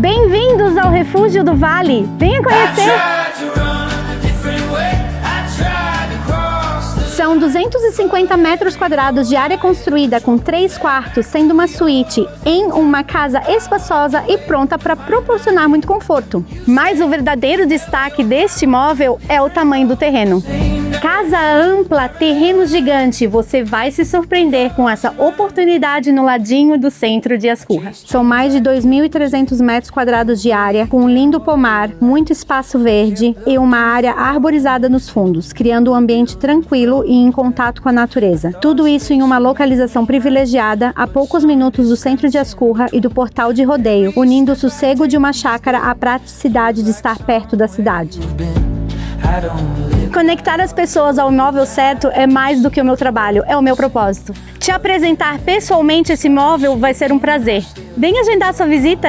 Bem-vindos ao Refúgio do Vale! Venha conhecer! São 250 metros quadrados de área construída com 3 quartos, sendo uma suíte em uma casa espaçosa e pronta para proporcionar muito conforto. Mas o verdadeiro destaque deste imóvel é o tamanho do terreno. Casa ampla, terreno gigante, você vai se surpreender com essa oportunidade no ladinho do centro de Ascurra. São mais de 2.300 metros quadrados de área, com um lindo pomar, muito espaço verde e uma área arborizada nos fundos, criando um ambiente tranquilo e em contato com a natureza. Tudo isso em uma localização privilegiada, a poucos minutos do centro de Ascurra e do portal de rodeio, unindo o sossego de uma chácara à praticidade de estar perto da cidade. Conectar as pessoas ao imóvel certo é mais do que o meu trabalho, é o meu propósito. Te apresentar pessoalmente esse imóvel vai ser um prazer. Venha agendar sua visita!